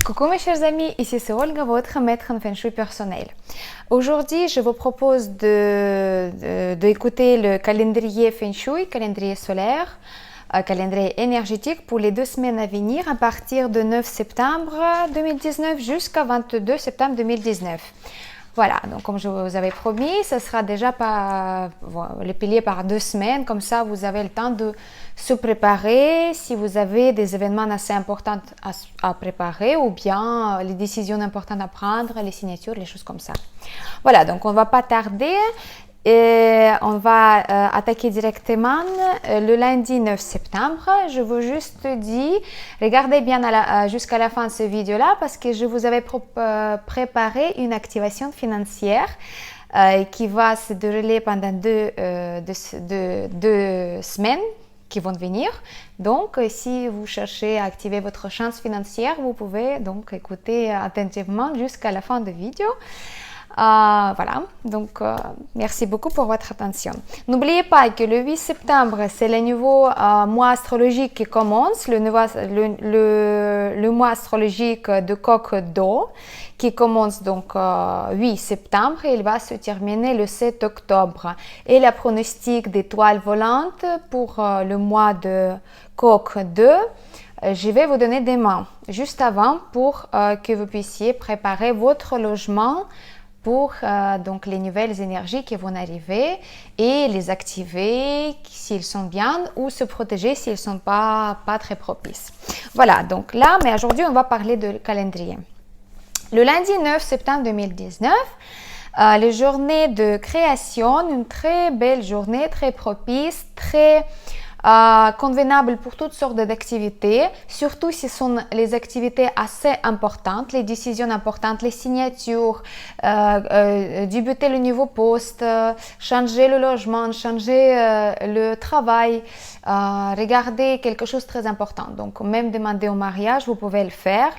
Coucou mes chers amis, ici c'est Olga, votre maître en Feng Shui personnel. Aujourd'hui, je vous propose d'écouter le calendrier Feng Shui, calendrier solaire, calendrier énergétique pour les 2 semaines à venir à partir de 9 septembre 2019 jusqu'à 22 septembre 2019. Voilà, donc comme je vous avais promis, ce sera déjà les piliers par 2 semaines, comme ça vous avez le temps de se préparer si vous avez des événements assez importants à préparer ou bien les décisions importantes à prendre, les signatures, les choses comme ça. Voilà, donc on ne va pas tarder. Et on va attaquer directement le lundi 9 septembre. Je vous juste dis, regardez bien jusqu'à la fin de cette vidéo-là parce que je vous avais préparé une activation financière qui va se dérouler pendant deux semaines qui vont venir. Donc, si vous cherchez à activer votre chance financière, vous pouvez donc écouter attentivement jusqu'à la fin de la vidéo. Voilà, donc merci beaucoup pour votre attention. N'oubliez pas que le 8 septembre, c'est le nouveau mois astrologique qui commence, le mois astrologique de Coq d'eau qui commence donc 8 septembre et il va se terminer le 7 octobre. Et la pronostic d'étoiles volantes pour le mois de Coq 2, je vais vous donner des mains juste avant pour que vous puissiez préparer votre logement pour donc les nouvelles énergies qui vont arriver et les activer s'ils sont bien ou se protéger s'ils ne sont pas très propices. Voilà, donc là, mais aujourd'hui, on va parler de calendrier. Le lundi 9 septembre 2019, les journées de création, une très belle journée, très propice, très convenable pour toutes sortes d'activités, surtout si ce sont les activités assez importantes, les décisions importantes, les signatures, débuter le nouveau poste, changer le logement, changer le travail, regarder quelque chose de très important. Donc, même demander au mariage, vous pouvez le faire.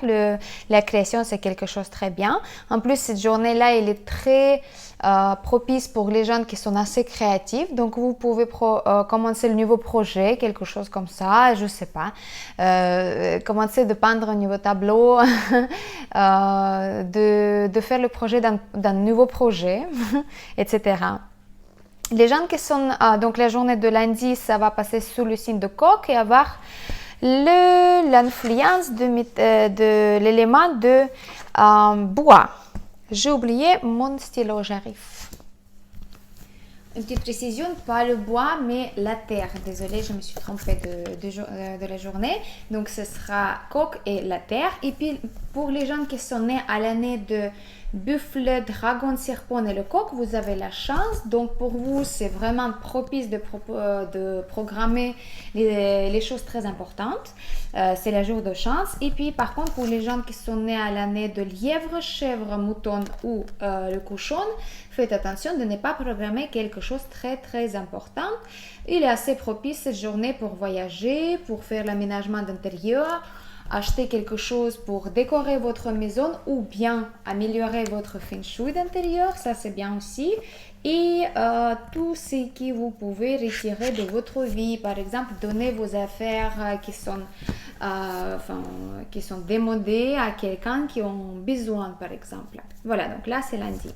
La création, c'est quelque chose de très bien. En plus, cette journée-là, elle est très propice pour les gens qui sont assez créatifs. Donc, vous pouvez commencer le nouveau projet, quelque chose comme ça, je ne sais pas. Commencer de peindre un nouveau tableau, de faire le projet d'un nouveau projet, etc. Les gens qui sont, donc la journée de lundi, ça va passer sous le signe de Coq et avoir l'influence de l'élément de bois. J'ai oublié mon stylo, j'arrive. Une petite précision, pas le bois, mais la terre. Désolée, je me suis trompée de la journée. Donc, ce sera Coq et la terre. Et puis, pour les gens qui sont nés à l'année de Buffle, Dragon, Serpent et le Coq, vous avez la chance. Donc, pour vous, c'est vraiment propice de programmer les choses très importantes. C'est le jour de chance. Et puis, par contre, pour les gens qui sont nés à l'année de lièvre, chèvre, mouton ou le cochon, faites attention de ne pas programmer quelque chose de très, très important. Il est assez propice cette journée pour voyager, pour faire l'aménagement d'intérieur, acheter quelque chose pour décorer votre maison ou bien améliorer votre feng shui d'intérieur, ça c'est bien aussi. Et tout ce que vous pouvez retirer de votre vie, par exemple, donner vos affaires qui sont démodées à quelqu'un qui ont besoin, par exemple. Voilà, donc là c'est lundi.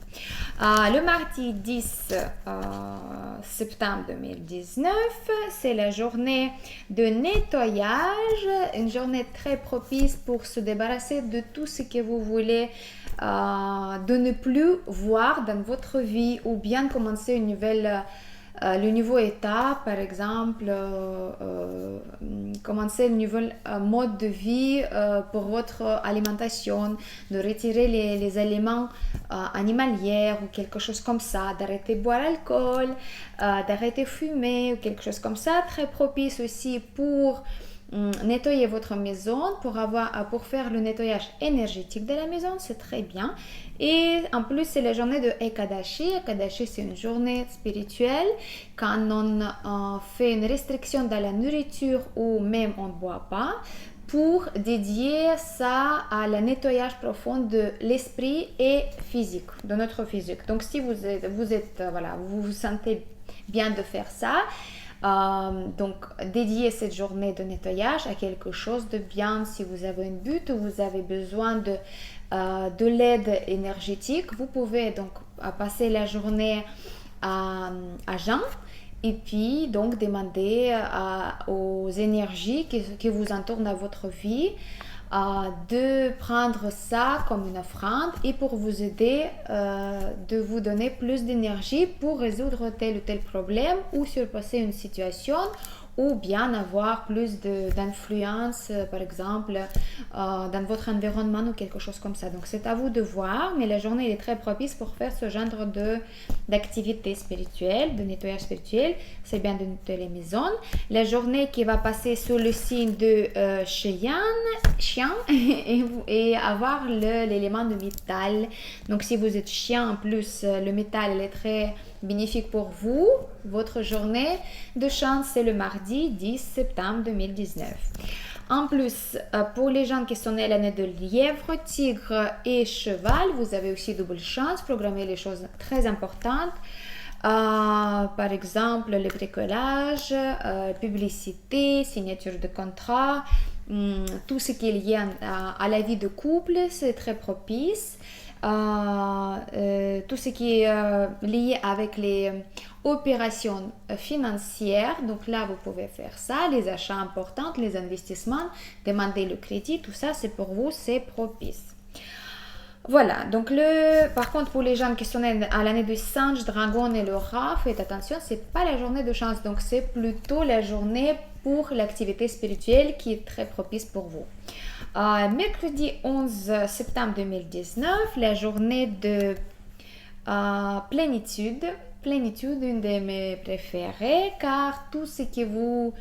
Le mardi 10 septembre 2019, c'est la journée de nettoyage, une journée très propice pour se débarrasser de tout ce que vous voulez de ne plus voir dans votre vie ou bien commencer le nouveau état, par exemple, commencer le nouveau mode de vie pour votre alimentation, de retirer les aliments animaliers ou quelque chose comme ça, d'arrêter de boire l'alcool, d'arrêter de fumer ou quelque chose comme ça, très propice aussi pour nettoyer votre maison, pour faire le nettoyage énergétique de la maison, c'est très bien. Et en plus, c'est la journée de Ekadashi. Ekadashi, c'est une journée spirituelle quand on fait une restriction dans la nourriture ou même on ne boit pas, pour dédier ça à la nettoyage profond de l'esprit et physique, de notre physique. Donc, si vous vous sentez bien de faire ça, Donc, dédiez cette journée de nettoyage à quelque chose de bien. Si vous avez un but ou vous avez besoin de l'aide énergétique, vous pouvez donc passer la journée à jeun et puis donc demander aux énergies qui vous entourent dans votre vie de prendre ça comme une offrande et pour vous aider de vous donner plus d'énergie pour résoudre tel ou tel problème ou surpasser une situation ou bien avoir plus d'influence, par exemple, dans votre environnement ou quelque chose comme ça. Donc, c'est à vous de voir, mais la journée est très propice pour faire ce genre d'activité spirituelle, de nettoyage spirituel. C'est bien de nettoyer les maisons. La journée qui va passer sous le signe de chien et avoir l'élément de métal. Donc, si vous êtes chien, en plus, le métal il est très bénéfique pour vous. Votre journée de chance, c'est le mardi 10 septembre 2019. En plus, pour les gens qui sont nés l'année de lièvre, tigre et cheval, vous avez aussi double chance. Programmer les choses très importantes. Par exemple, le bricolage, publicité, signature de contrat, tout ce qui est lié à la vie de couple, c'est très propice. Tout ce qui est lié avec les opérations financières, donc là vous pouvez faire ça, les achats importants, les investissements, demander le crédit, tout ça c'est pour vous, c'est propice. Voilà, donc par contre pour les gens qui sont nés à l'année du singe, dragon et le rat, faites attention, c'est pas la journée de chance, donc c'est plutôt la journée pour l'activité spirituelle qui est très propice pour vous. Mercredi 11 septembre 2019, la journée de plénitude, une de mes préférées, car tout ce que vous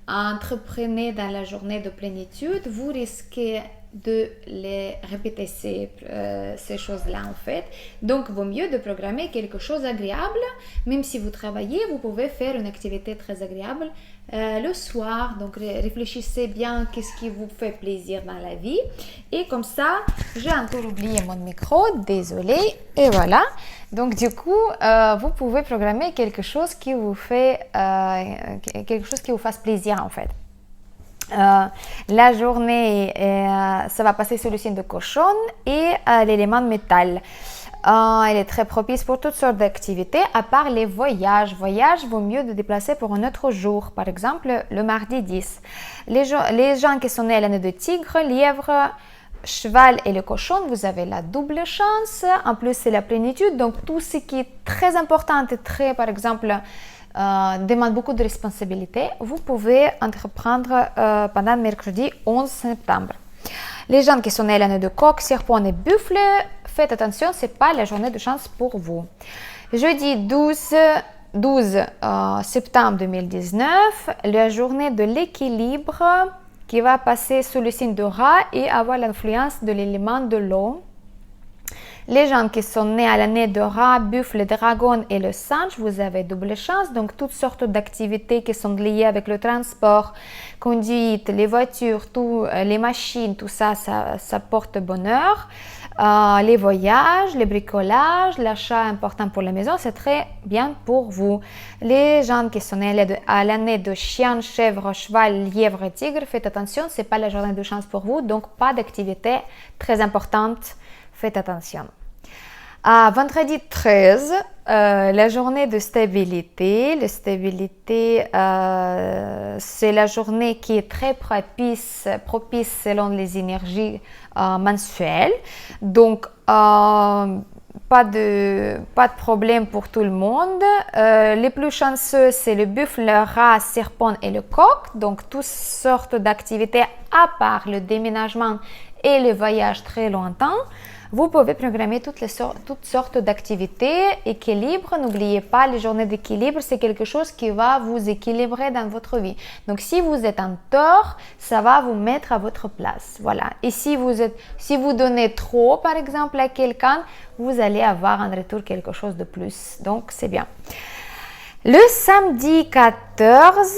entreprenez dans la journée de plénitude, vous risquez de les répéter ces choses-là en fait. Donc, vaut mieux de programmer quelque chose d'agréable. Même si vous travaillez, vous pouvez faire une activité très agréable le soir. Donc, réfléchissez bien qu'est-ce qui vous fait plaisir dans la vie. Et comme ça, j'ai encore oublié mon micro, désolée. Et voilà. Donc, du coup, vous pouvez programmer quelque chose qui vous fasse plaisir en fait. La journée, ça va passer sous le signe de cochon et l'élément de métal. Elle est très propice pour toutes sortes d'activités, à part les voyages. Voyage vaut mieux de déplacer pour un autre jour, par exemple le mardi 10. Les gens qui sont nés à l'année de tigre, lièvre, cheval et le cochon, vous avez la double chance. En plus, c'est la plénitude, donc tout ce qui est très important et très, par exemple, demande beaucoup de responsabilités, vous pouvez entreprendre pendant mercredi 11 septembre. Les gens qui sont nés l'année de coq, serpent et buffle, faites attention, ce n'est pas la journée de chance pour vous. Jeudi 12 septembre 2019, la journée de l'équilibre qui va passer sous le signe de rat et avoir l'influence de l'élément de l'eau. Les gens qui sont nés à l'année de rat, buffle, dragon et le singe, vous avez double chance. Donc, toutes sortes d'activités qui sont liées avec le transport, conduite, les voitures, les machines, tout ça, ça porte bonheur. Les voyages, les bricolages, l'achat important pour la maison, c'est très bien pour vous. Les gens qui sont nés à l'année de chien, chèvre, cheval, lièvre et tigre, faites attention, ce n'est pas la journée de chance pour vous, donc pas d'activité très importante. Faites attention. Vendredi 13, la journée de stabilité. La stabilité, c'est la journée qui est très propice selon les énergies mensuelles. Donc, pas de problème pour tout le monde. Les plus chanceux, c'est le buffle, le rat, serpent et le coq. Donc, toutes sortes d'activités à part le déménagement et le voyage très longtemps. Vous pouvez programmer toutes sortes d'activités. Équilibre, n'oubliez pas, les journées d'équilibre, c'est quelque chose qui va vous équilibrer dans votre vie. Donc, si vous êtes en tort, ça va vous mettre à votre place. Voilà. Et si vous donnez trop, par exemple, à quelqu'un, vous allez avoir en retour quelque chose de plus. Donc, c'est bien. Le samedi 14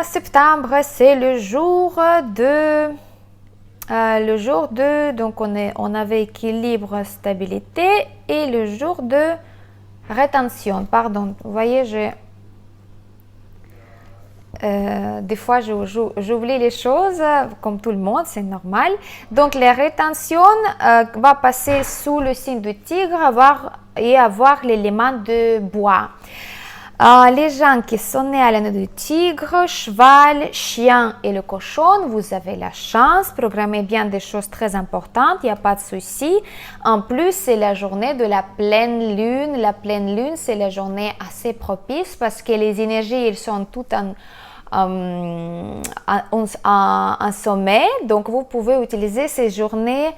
septembre, c'est le jour de... donc on avait équilibre, stabilité et le jour de rétention. Pardon, vous voyez, Des fois, j'oublie les choses, comme tout le monde, c'est normal. Donc, la rétention va passer sous le signe du tigre et avoir l'élément de bois. Les gens qui sont nés à l'année du tigre, cheval, chien et le cochon, vous avez la chance. Programmez bien des choses très importantes, il n'y a pas de souci. En plus, c'est la journée de la pleine lune. La pleine lune, c'est la journée assez propice parce que les énergies, elles sont toutes en sommet. Donc, vous pouvez utiliser cette journée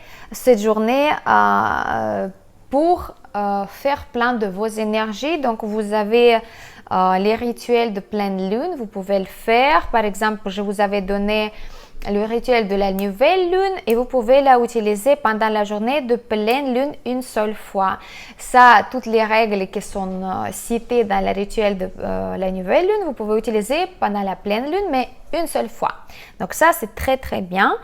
pour faire plein de vos énergies. Donc, vous avez les rituels de pleine lune, vous pouvez le faire. Par exemple, je vous avais donné le rituel de la nouvelle lune et vous pouvez l'utiliser pendant la journée de pleine lune une seule fois. Ça, toutes les règles qui sont citées dans le rituel de la nouvelle lune, vous pouvez utiliser pendant la pleine lune, mais une seule fois. Donc ça, c'est très très bien.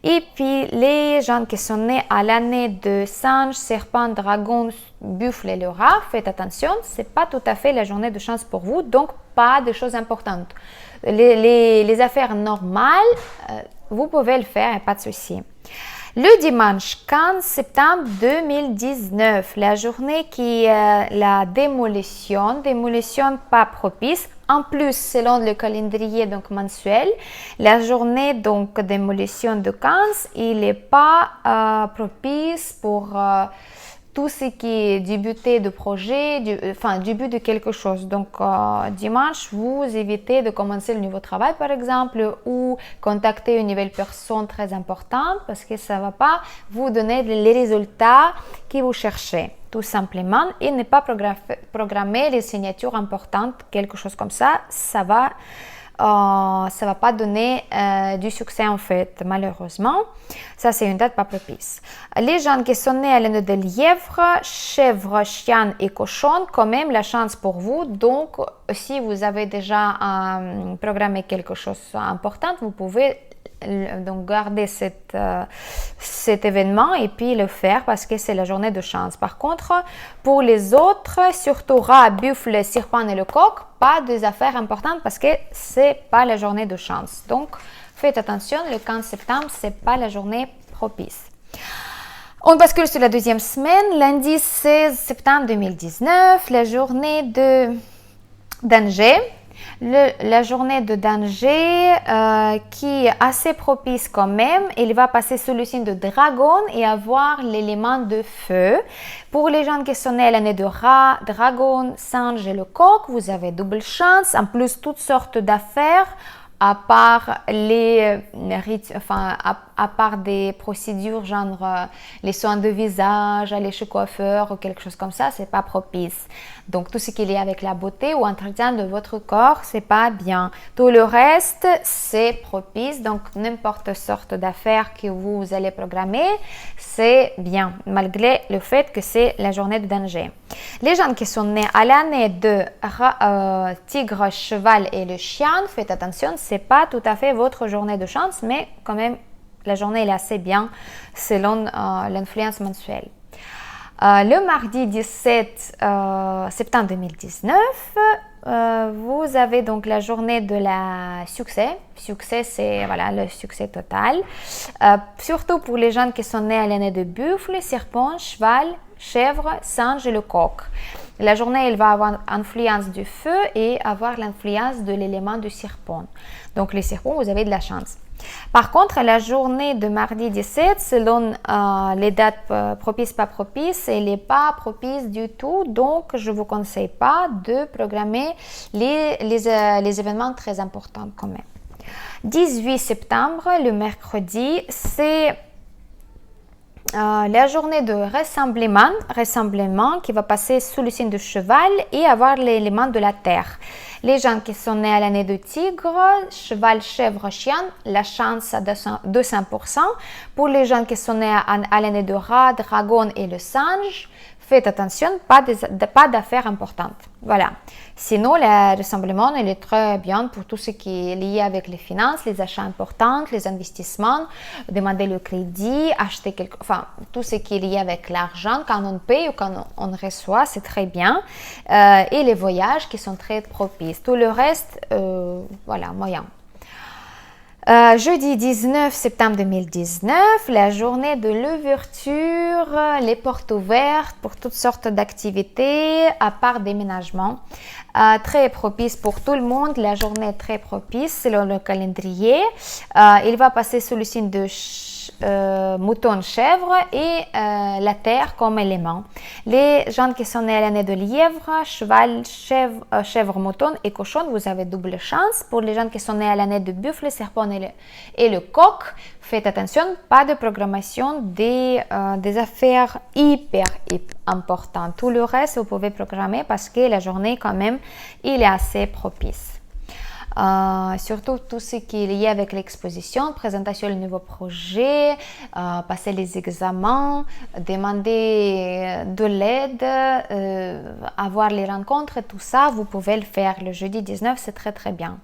Et puis, les gens qui sont nés à l'année de singe, serpent, dragon, buffle et le rat, faites attention, ce n'est pas tout à fait la journée de chance pour vous, donc pas de choses importantes. Les affaires normales, vous pouvez le faire, pas de souci. Le dimanche 15 septembre 2019, la journée qui est la démolition pas propice. En plus, selon le calendrier donc mensuel, la journée donc démolition de 15, il n'est pas propice pour tout ce qui est débuter de projet, début de quelque chose. Donc, dimanche, vous évitez de commencer le nouveau travail, par exemple, ou contacter une nouvelle personne très importante parce que ça ne va pas vous donner les résultats que vous cherchez, tout simplement. Et ne pas programmer les signatures importantes, quelque chose comme ça, ça va pas donner du succès en fait, malheureusement. Ça, c'est une date pas propice. Les gens qui sont nés à l'année de lièvre, chèvre, chien et cochon, quand même la chance pour vous. Donc, si vous avez déjà programmé quelque chose d'important, vous pouvez donc garder cet événement et puis le faire parce que c'est la journée de chance. Par contre, pour les autres, surtout rat, buffle, serpent et le coq, pas des affaires importantes parce que c'est pas la journée de chance. Donc, faites attention, le 15 septembre, c'est pas la journée propice. On bascule sur la deuxième semaine, lundi 16 septembre 2019, la journée de danger. La journée de danger qui est assez propice quand même, il va passer sous le signe de dragon et avoir l'élément de feu. Pour les gens qui sont nés à l'année de rat, dragon, singe et le coq, vous avez double chance. En plus, toutes sortes d'affaires à part à part des procédures genre les soins de visage, aller chez coiffeur ou quelque chose comme ça, c'est pas propice. Donc tout ce qui est lié avec la beauté ou entretien de votre corps, c'est pas bien. Tout le reste, c'est propice. Donc n'importe sorte d'affaires que vous allez programmer, c'est bien, malgré le fait que c'est la journée de danger. Les gens qui sont nés à l'année de tigre, cheval et le chien, faites attention, c'est pas tout à fait votre journée de chance, mais quand même la journée est assez bien selon l'influence mensuelle. Le mardi 17 septembre 2019, vous avez donc la journée de la succès. Succès, c'est voilà, le succès total. Surtout pour les gens qui sont nés à l'année de buffle, serpent, cheval, chèvre, singe et le coq. La journée, elle va avoir l'influence du feu et avoir l'influence de l'élément du serpent. Donc, les serpents, vous avez de la chance. Par contre, la journée de mardi 17, selon les dates propices, pas propices, elle n'est pas propice du tout. Donc, je ne vous conseille pas de programmer les événements très importants quand même. 18 septembre, le mercredi, c'est la journée de rassemblement qui va passer sous le signe du cheval et avoir l'élément de la terre. Les gens qui sont nés à l'année de tigre, cheval, chèvre, chien, la chance à 200%. Pour les gens qui sont nés à l'année de rat, dragon et le singe, faites attention, pas d'affaires importantes. Voilà. Sinon, le rassemblement, il est très bien pour tout ce qui est lié avec les finances, les achats importants, les investissements, demander le crédit, acheter tout ce qui est lié avec l'argent, quand on paye ou quand on reçoit, c'est très bien. Et les voyages qui sont très propices. Tout le reste, voilà, moyen. Jeudi 19 septembre 2019, la journée de l'ouverture, les portes ouvertes pour toutes sortes d'activités, à part déménagement. Très propice pour tout le monde, la journée est très propice selon le calendrier. Il va passer sous le signe de mouton, chèvre et la terre comme élément. Les gens qui sont nés à l'année de lièvre, cheval, chèvre, mouton et cochon, vous avez double chance. Pour les gens qui sont nés à l'année de buffle, serpent et le coq, faites attention, pas de programmation des affaires hyper importantes. Tout le reste, vous pouvez programmer parce que la journée, quand même, il est assez propice. Surtout tout ce qui est lié avec l'exposition, présentation de nouveaux projets, passer les examens, demander de l'aide, avoir les rencontres, tout ça, vous pouvez le faire. Le jeudi 19, c'est très très bien.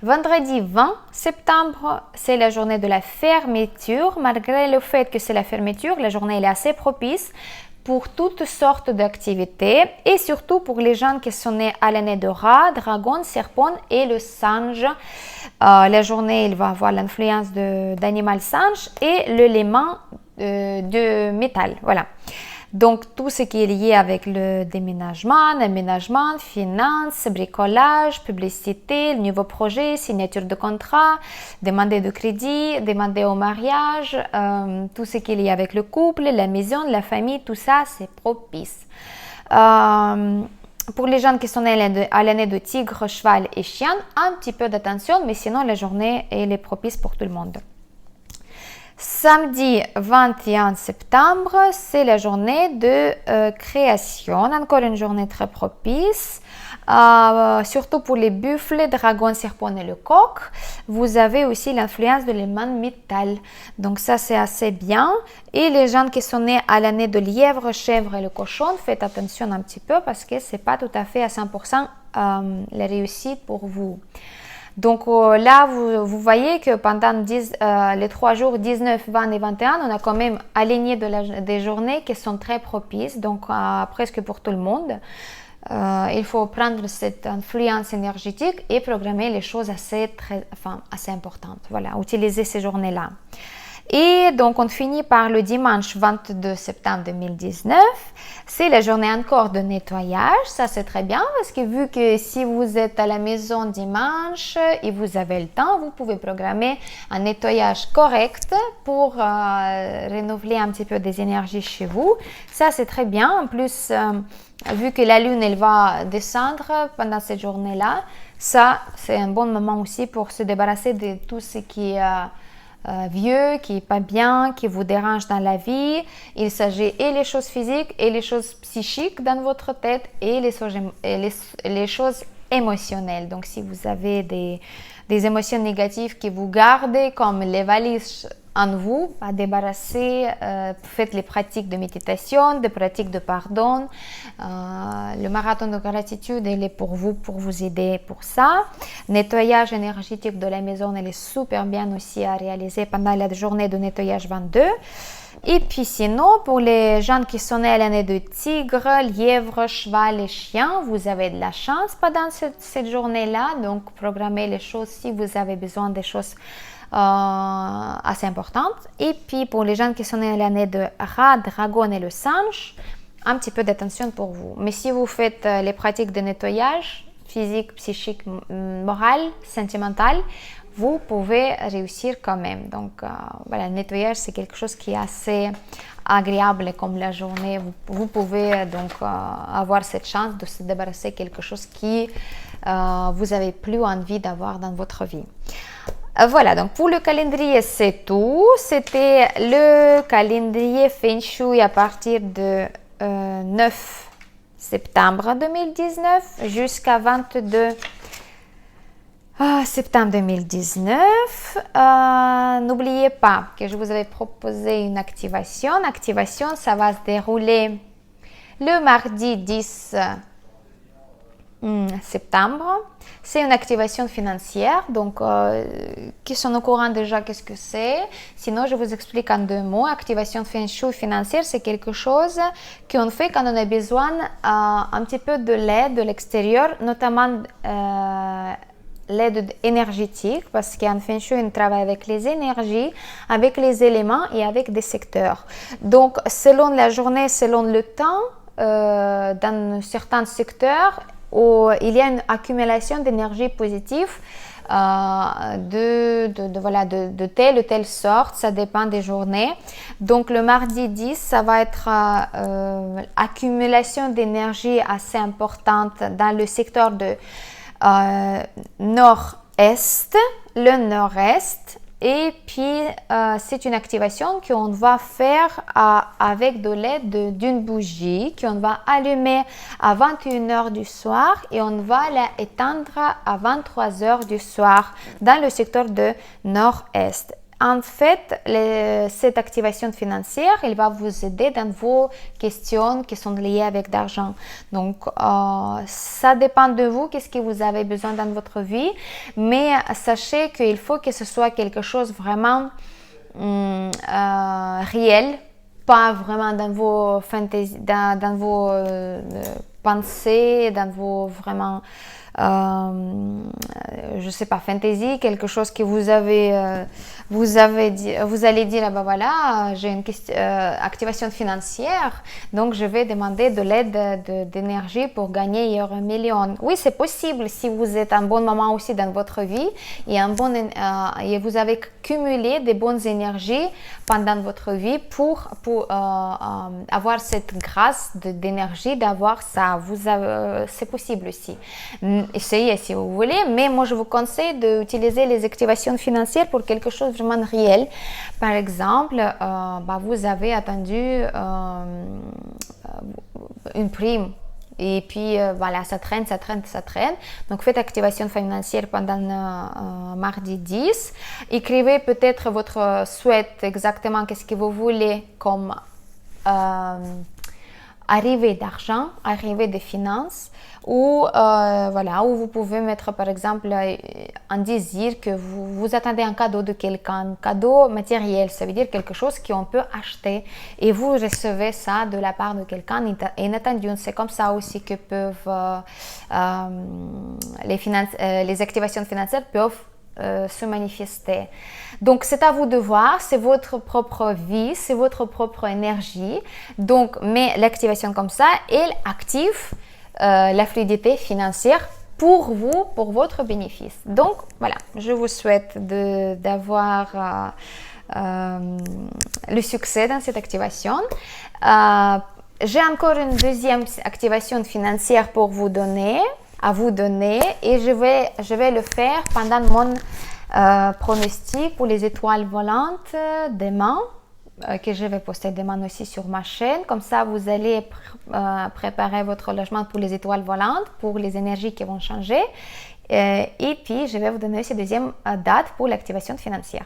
Vendredi 20 septembre, c'est la journée de la fermeture. Malgré le fait que c'est la fermeture, la journée elle est assez propice pour toutes sortes d'activités et surtout pour les gens qui sont nés à l'année de rat, dragon, serpent et le singe. La journée, il va avoir l'influence d'animal singe et l'élément de métal. Voilà. Donc, tout ce qui est lié avec le déménagement, aménagement, finances, bricolage, publicité, nouveau projet, signature de contrat, demander de crédit, demander au mariage, tout ce qui est lié avec le couple, la maison, la famille, tout ça, c'est propice. Pour les gens qui sont nés à l'année de tigre, cheval et chien, un petit peu d'attention, mais sinon, la journée, elle est propice pour tout le monde. Samedi 21 septembre, c'est la journée de création. Encore une journée très propice, surtout pour les buffles, dragons, serpents et le coq. Vous avez aussi l'influence de l'élément métal. Donc ça, c'est assez bien. Et les gens qui sont nés à l'année de lièvre, chèvre et le cochon, faites attention un petit peu parce que ce n'est pas tout à fait à 100% la réussite pour vous. Donc là, vous voyez que pendant les 3 jours 19, 20 et 21, on a quand même aligné des journées qui sont très propices, donc presque pour tout le monde. Il faut prendre cette influence énergétique et programmer les choses assez importantes. Voilà, utiliser ces journées-là. Et donc, on finit par le dimanche 22 septembre 2019. C'est la journée encore de nettoyage. Ça, c'est très bien parce que vu que si vous êtes à la maison dimanche et vous avez le temps, vous pouvez programmer un nettoyage correct pour renouveler un petit peu des énergies chez vous. Ça, c'est très bien. En plus, vu que la lune, elle va descendre pendant cette journée-là, ça, c'est un bon moment aussi pour se débarrasser de tout ce qui est vieux, qui n'est pas bien, qui vous dérange dans la vie. Il s'agit et les choses physiques et les choses psychiques dans votre tête et les choses émotionnelles. Donc, si vous avez des émotions négatives qui vous gardent comme les valises en vous, à débarrasser, faites les pratiques de méditation, des pratiques de pardon. Le marathon de gratitude, il est pour vous aider pour ça. Nettoyage énergétique de la maison, elle est super bien aussi à réaliser pendant la journée de nettoyage 22. Et puis sinon, pour les gens qui sont nés à l'année de tigre, lièvre, cheval et chien, vous avez de la chance pendant cette journée-là. Donc, programmez les choses si vous avez besoin des choses assez importantes. Et puis, pour les gens qui sont nés à l'année de rat, dragon et le singe, un petit peu d'attention pour vous. Mais si vous faites les pratiques de nettoyage physique, psychique, moral, sentimental, vous pouvez réussir quand même. Donc, voilà, le nettoyage, c'est quelque chose qui est assez agréable comme la journée. Vous pouvez donc avoir cette chance de se débarrasser de quelque chose qui vous avez plus envie d'avoir dans votre vie. Voilà, donc pour le calendrier, c'est tout. C'était le calendrier Feng Shui à partir de 9 septembre 2019 jusqu'à 22 septembre 2019. N'oubliez pas que je vous avais proposé une activation. L'activation, ça va se dérouler Le mardi 10 septembre, c'est une activation financière. Donc, qui sont au courant déjà qu'est-ce que c'est. Sinon, je vous explique en 2 mots. Activation Feng Shui financière, c'est quelque chose qu'on fait quand on a besoin un petit peu de l'aide de l'extérieur, notamment l'aide énergétique, parce qu'en Feng Shui, on travaille avec les énergies, avec les éléments et avec des secteurs. Donc, selon la journée, selon le temps, dans certains secteurs, où il y a une accumulation d'énergie positive de telle ou telle sorte, ça dépend des journées. Donc le mardi 10, ça va être accumulation d'énergie assez importante dans le secteur de nord-est, le nord-est. Et puis, c'est une activation qu'on va faire avec de l'aide d'une bougie qu'on va allumer à 21h du soir et on va la éteindre à 23h du soir dans le secteur de nord-est. En fait, cette activation financière, elle va vous aider dans vos questions qui sont liées avec l'argent. Donc, ça dépend de vous, qu'est-ce que vous avez besoin dans votre vie. Mais sachez qu'il faut que ce soit quelque chose vraiment réel, pas vraiment dans vos fantaisies, dans vos pensées, dans vos vraiment... je sais pas, fantaisie, quelque chose que vous allez dire, ah ben voilà, j'ai une activation financière, donc je vais demander de l'aide d'énergie pour gagner 1 million. Oui, c'est possible si vous êtes un bon moment aussi dans votre vie et, et vous avez cumulé des bonnes énergies pendant votre vie pour avoir cette grâce d'énergie, d'avoir ça. C'est possible aussi. Essayez si vous voulez, mais moi je vous conseille d'utiliser les activations financières pour quelque chose de vraiment réel. Par exemple, vous avez attendu une prime et puis voilà, ça traîne. Donc faites activation financière pendant mardi 10. Écrivez peut-être votre souhait, exactement qu'est-ce que vous voulez comme arrivée d'argent, arrivée de finances, ou où vous pouvez mettre par exemple un désir que vous attendez un cadeau de quelqu'un, un cadeau matériel, ça veut dire quelque chose qu'on peut acheter et vous recevez ça de la part de quelqu'un inattendu. C'est comme ça aussi que peuvent les activations financières peuvent se manifester. Donc c'est à vous de voir, c'est votre propre vie, c'est votre propre énergie. Donc, mais l'activation comme ça, elle active la fluidité financière pour vous, pour votre bénéfice. Donc voilà, je vous souhaite d'avoir le succès dans cette activation. J'ai encore une deuxième activation financière pour vous donner, et je vais le faire pendant mon pronostic pour les étoiles volantes demain, que je vais poster demain aussi sur ma chaîne. Comme ça, vous allez préparer votre logement pour les étoiles volantes, pour les énergies qui vont changer. Et puis, je vais vous donner aussi deuxième date pour l'activation financière.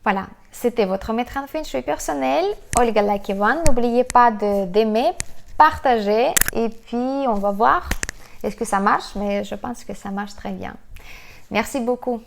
Voilà, c'était votre maître en Feng Shui personnel, Olga Lakivan. N'oubliez pas d'aimer, partager, et puis on va voir est-ce que ça marche, mais je pense que ça marche très bien. Merci beaucoup.